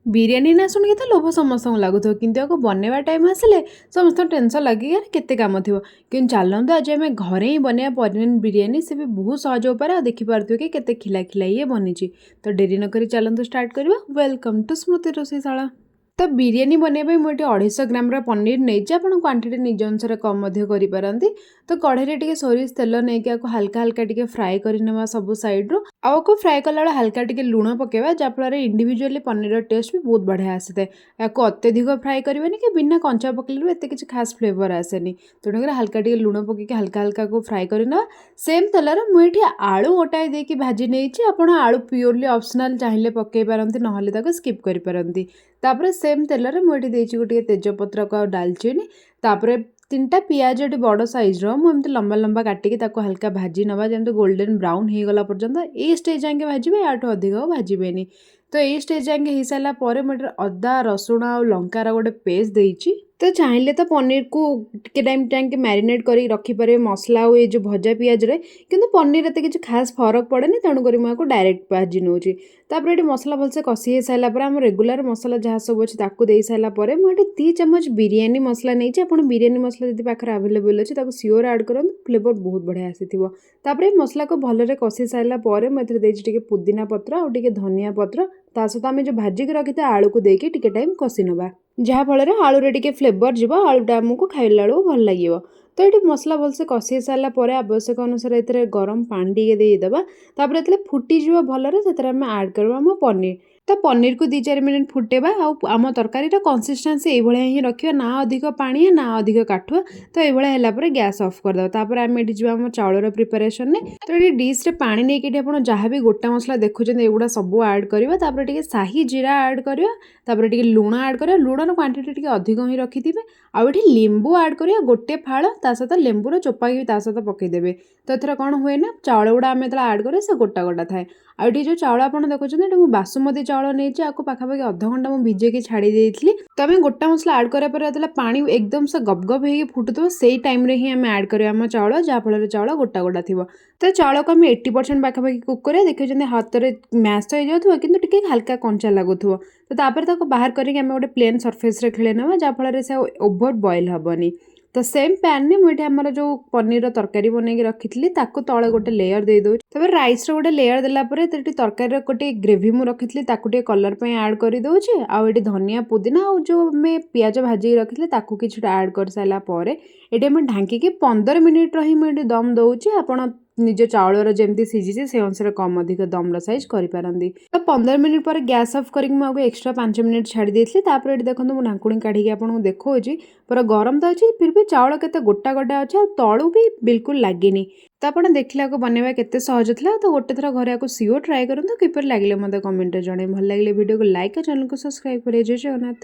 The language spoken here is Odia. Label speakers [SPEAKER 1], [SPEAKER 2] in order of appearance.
[SPEAKER 1] ବିରିୟାନୀ ନା ଶୁଣିକି ତ ଲୋଭ ସମସ୍ତଙ୍କୁ ଲାଗୁଥିବ, କିନ୍ତୁ ଆକୁ ବନେଇବା ଟାଇମ୍ ଆସିଲେ ସମସ୍ତଙ୍କୁ ଟେନସନ୍ ଲାଗେ ୟାର କେତେ କାମ ଥିବ। କିନ୍ତୁ ଚାଲନ୍ତୁ ଆଜି ଆମେ ଘରେ ହିଁ ବନେଇବା ପନିର ବିରିୟାନୀ। ସେ ବି ବହୁତ ସହଜ ଉପାୟରେ, ଆଉ ଦେଖିପାରୁଥିବେ କି କେତେ ଖିଲା ଖିଲା ଇଏ ବନିଛି। ତ ଡେରି ନକରି ଚାଲନ୍ତୁ ଷ୍ଟାର୍ଟ କରିବା। ୱେଲକମ୍ ଟୁ ସ୍ମୃତି ରୋଷେଇଶାଳା। ତ ବିରିୟାନୀ ବନେଇବା ପାଇଁ ମୁଁ ଏଠି 250 ଗ୍ରାମର ପନିର ନେଇଛି। ଆପଣ କ୍ୱାଣ୍ଟିଟି ନିଜ ଅନୁସାରେ କମ୍ ମଧ୍ୟ କରିପାରନ୍ତି। ତ କଢ଼େଇରେ ଟିକେ ସୋରିଷ ତେଲ ନେଇକି ଆକୁ ହାଲକା ହାଲକା ଟିକେ ଫ୍ରାଏ କରିନେବା ସବୁ ସାଇଡ଼୍ରୁ। ଆଉ ଆକୁ ଫ୍ରାଏ କଲାବେଳେ ହାଲକା ଟିକେ ଲୁଣ ପକାଇବା, ଯାହାଫଳରେ ଇଣ୍ଡିଭିଜୁଆଲି ପନିରର ଟେଷ୍ଟ ବି ବହୁତ ବଢ଼ିଆ ଆସିଥାଏ। ୟାକୁ ଅତ୍ୟଧିକ ଫ୍ରାଏ କରିବେନି କି ବିନା କଞ୍ଚା ପକେଇଲେ ବି ଏତେ କିଛି ଖାସ୍ ଫ୍ଲେଭର ଆସେନି। ତେଣୁକରି ହାଲକା ଟିକେ ଲୁଣ ପକେଇକି ହାଲକା ହାଲକାକୁ ଫ୍ରାଏ କରିନେବା। ସେମ୍ ତେଲରେ ମୁଁ ଏଠି ଆଳୁ ଗୋଟାଏ ଦେଇକି ଭାଜି ନେଇଛି। ଆପଣ ଆଳୁ ପିଓରଲି ଅପସନାଲ୍ ଚାହିଁଲେ ପକାଇ ପାରନ୍ତି, ନହେଲେ ତାକୁ ସ୍କିପ୍ କରିପାରନ୍ତି। ତାପରେ ସେମ୍ ତେଲରେ ମୁଁ ଏଠି ଦେଇଛି ଗୋଟିଏ ତେଜପତ୍ରକୁ ଆଉ ଡାଲଚିନି। ତାପରେ 3ଟା ପିଆଜ ଏଠି ବଡ଼ ସାଇଜ୍ର ମୁଁ ଏମିତି ଲମ୍ବା ଲମ୍ବା କାଟିକି ତାକୁ ହାଲକା ଭାଜି ନେବା, ଯେମିତି ଗୋଲ୍ଡେନ୍ ବ୍ରାଉନ୍ ହେଇଗଲା ପର୍ଯ୍ୟନ୍ତ। ଏଇ ଷ୍ଟେଜ୍ ଯାଏଁକେ ଭାଜିବେ, ୟାଠୁ ଅଧିକ ଆଉ ଭାଜିବେନି। ତ ଏଇ ଷ୍ଟେଜ୍ ଯାଏଁକେ ହେଇସାରିଲା ପରେ ମୁଁ ଏଠି ଅଦା ରସୁଣ ଆଉ ଲଙ୍କାର ଗୋଟେ ପେଷ୍ଟ ଦେଇଛି। ତ ଚାହିଁଲେ ତ ପନିରକୁ ଟିକେ ଟାଇମ୍ ଯାଏଁକେ ମ୍ୟାରିନେଟ୍ କରିକି ରଖିପାରିବେ ମସଲା ଆଉ ଏଇ ଯେଉଁ ଭଜା ପିଆଜରେ, କିନ୍ତୁ ପନିର ଏତେ କିଛି ଖାସ୍ ଫରକ ପଡ଼େନି। ତେଣୁକରି ମୁଁ ଆକୁ ଡାଇରେକ୍ଟ ଭାଜି ନେଉଛି। ତାପରେ ଏଠି ମସଲା ଭଲସେ କଷି ହେଇସାରିଲା ପରେ ଆମ ରେଗୁଲାର ମସଲା ଯାହା ସବୁ ଅଛି ତାକୁ ଦେଇସାରିଲା ପରେ ମୁଁ ଏଠି 2 ଚାମଚ ବିରିୟାନୀ ମସଲା ନେଇଛି। ଆପଣ ବିରିୟାନୀ ମସଲା ଯଦି ପାଖରେ ଆଭେଲେବୁଲ୍ ଅଛି ତାକୁ ସିଓର ଆଡ଼୍ କରନ୍ତୁ, ଫ୍ଲେଭର ବହୁତ ବଢ଼ିଆ ଆସିଥିବ। ତାପରେ ମସଲାକୁ ଭଲରେ କଷି ସାରିଲା ପରେ ମୁଁ ଏଥିରେ ଦେଇଛି ଟିକେ ପୁଦିନା ପତ୍ର ଆଉ ଟିକେ ଧନିଆ ପତ୍ର। ତା ସହିତ ଆମେ ଯେଉଁ ଭାଜିକି ରଖିଥିବା ଆଳୁକୁ ଦେଇକି ଟିକେ ଟାଇମ୍ କଷି ନେବା, ଯାହାଫଳରେ ଆଳୁରେ ଟିକେ ଫ୍ଲେଭର ଯିବ, ଆଳୁଟା ଆମକୁ ଖାଇଲା ବେଳକୁ ଭଲ ଲାଗିବ। ତ ଏଠି ମସଲା ଭଲସେ କଷି ସାରିଲା ପରେ ଆବଶ୍ୟକ ଅନୁସାରେ ଏଥିରେ ଗରମ ପାଣି ଟିକେ ଦେଇଦେବା। ତାପରେ ଯେତେବେଳେ ଫୁଟିଯିବ ଭଲରେ, ସେଥିରେ ଆମେ ଆଡ଼୍ କରିବା ଆମ ପନିର। ତ ପନିରକୁ 2-4 ମିନିଟ୍ ଫୁଟେଇବା। ଆଉ ଆମ ତରକାରୀର କନସିଷ୍ଟେନ୍ସି ଏଇଭଳିଆ ହିଁ ରଖିବା, ନା ଅଧିକ ପାଣିଆ ନା ଅଧିକ କାଠୁଆ। ତ ଏଇଭଳିଆ ହେଲା ପରେ ଗ୍ୟାସ୍ ଅଫ୍ କରିଦେବା। ତାପରେ ଆମେ ଏଠି ଯିବା ଆମ ଚାଉଳର ପ୍ରିପାରେସନରେ। ତ ଏଠି ଡିସ୍ରେ ପାଣି ନେଇକି ଏଠି ଆପଣ ଯାହା ବି ଗୋଟା ମସଲା ଦେଖୁଛନ୍ତି ଏଗୁଡ଼ା ସବୁ ଆଡ଼୍ କରିବା। ତାପରେ ଟିକେ ସାହି ଜିରା ଆଡ଼୍ କରିବା। ତାପରେ ଟିକେ ଲୁଣ ଆଡ଼୍ କରିବା। ଲୁଣର କ୍ୱାଣ୍ଟିଟି ଟିକେ ଅଧିକ ହିଁ ରଖିଥିବେ। ଆଉ ଏଠି ଲେମ୍ବୁ ଆଡ଼୍ କରିବା, ଗୋଟେ ଫାଳ। ତା ସହିତ ଲେମ୍ବୁର ଚୋପା ବି ତା ସହିତ ପକାଇଦେବେ। ତ ଏଥର କ'ଣ ହୁଏ ନା, ଚାଉଳ ଗୁଡ଼ା ଆମେ ଯେତେବେଳେ ଆଡ଼୍ କରିବା ସେ ଗୋଟା ଗୋଟା ଥାଏ। ଆଉ ଏଠି ଯେଉଁ ଚାଉଳ ଆପଣ ଦେଖୁଛନ୍ତି, ଏଠି ମୁଁ ବାସୁମତୀ ଚାଉଳ ନେଇଛି। ଆକୁ ପାଖାପାଖି ଅଧଘଣ୍ଟା ମୁଁ ଭିଜେଇକି ଛାଡ଼ି ଦେଇଥିଲି। ତ ଆମେ ଗୋଟା ମସଲା ଆଡ଼୍ କରିବା ପରେ ଯେତେବେଳେ ପାଣି ଏକଦମ ସେ ଗପ ଗପ ହେଇକି ଫୁଟୁଥିବ, ସେଇ ଟାଇମ୍ରେ ହିଁ ଆମେ ଆଡ଼୍ କରିବା ଆମ ଚାଉଳ, ଯାହାଫଳରେ ଚାଉଳ ଗୋଟା ଗୋଟା ଥିବ। ତ ଚାଉଳକୁ ଆମେ 80% ପାଖାପାଖି କୁକ୍ କରିବା। ଦେଖିଛନ୍ତି ହାତରେ ମ୍ୟାସ୍ ତ ହେଇଯାଉଥିବ, କିନ୍ତୁ ଟିକେ ହାଲକା କଞ୍ଚା ଲାଗୁଥିବ। ତ ତାପରେ ତାକୁ ବାହାର କରିକି ଆମେ ଗୋଟେ ପ୍ଲେନ୍ ସର୍ଫେସ୍ରେ ଖେଳେଇ ନେବା, ଯାହାଫଳରେ ସେ ଓଭର ବଏଲ୍ ହେବନି। ତ ସେମ୍ ପ୍ୟାନ୍ରେ ମୁଁ ଏଠି ଆମର ଯେଉଁ ପନିରର ତରକାରୀ ବନେଇକି ରଖିଥିଲି ତାକୁ ତଳେ ଗୋଟେ ଲେୟର ଦେଇଦେଉଛି। ତାପରେ ରାଇସ୍ର ଗୋଟେ ଲେୟର ଦେଲା ପରେ ଏଠି ତରକାରୀର ଗୋଟେ ଗ୍ରେଭି ମୁଁ ରଖିଥିଲି ତାକୁ ଟିକେ କଲର୍ ପାଇଁ ଆଡ଼୍ କରିଦେଉଛି। ଆଉ ଏଠି ଧନିଆ ପୁଦିନା ଆଉ ଯେଉଁ ଆମେ ପିଆଜ ଭାଜିକି ରଖିଥିଲେ ତାକୁ କିଛିଟା ଆଡ଼୍ କରିସାରିଲା ପରେ ଏଠି ଆମେ ଢାଙ୍କିକି 15 ମିନିଟ୍ର ହିଁ ମୁଁ ଏଠି ଦମ୍ ଦେଉଛି। ଆପଣ ନିଜ ଚାଉଳର ଯେମିତି ସିଝିଛି ସେ ଅନୁସାରେ କମ୍ ଅଧିକ ଦମ୍ର ସାଇଜ୍ କରିପାରନ୍ତି। ତ 15 ମିନିଟ୍ ପରେ ଗ୍ୟାସ୍ ଅଫ୍ କରିକି ମୁଁ ଆକୁ ଏକ୍ସଟ୍ରା 5 ମିନିଟ୍ ଛାଡ଼ି ଦେଇଥିଲି। ତାପରେ ଏଠି ଦେଖନ୍ତୁ ମୁଁ ଢାଙ୍କୁଣି କାଢ଼ିକି ଆପଣଙ୍କୁ ଦେଖାଉଛି, ପୁରା ଗରମ ତ ଅଛି, ଫିର୍ ବି ଚାଉଳ କେତେ ଗୋଟା ଗୋଟା ଅଛି, ଆଉ ତଳୁ ବି ବିଲକୁଲ ଲାଗିନି। ତ ଆପଣ ଦେଖିଲେ ଆକୁ ବନେଇବା କେତେ ସହଜ ଥିଲା। ତ ଗୋଟେ ଥର ଘରେ ଆକୁ ସିଓର ଟ୍ରାଏ କରନ୍ତୁ। କିପରି ଲାଗିଲେ ମୋତେ କମେଣ୍ଟରେ ଜଣାଇ। ଭଲ ଲାଗିଲେ ଭିଡ଼ିଓକୁ ଲାଇକ୍ ଆଉ ଚ୍ୟାନେଲକୁ ସବସ୍କ୍ରାଇବ୍ କରିବେ। ଜୟ ଜଗନ୍ନାଥ।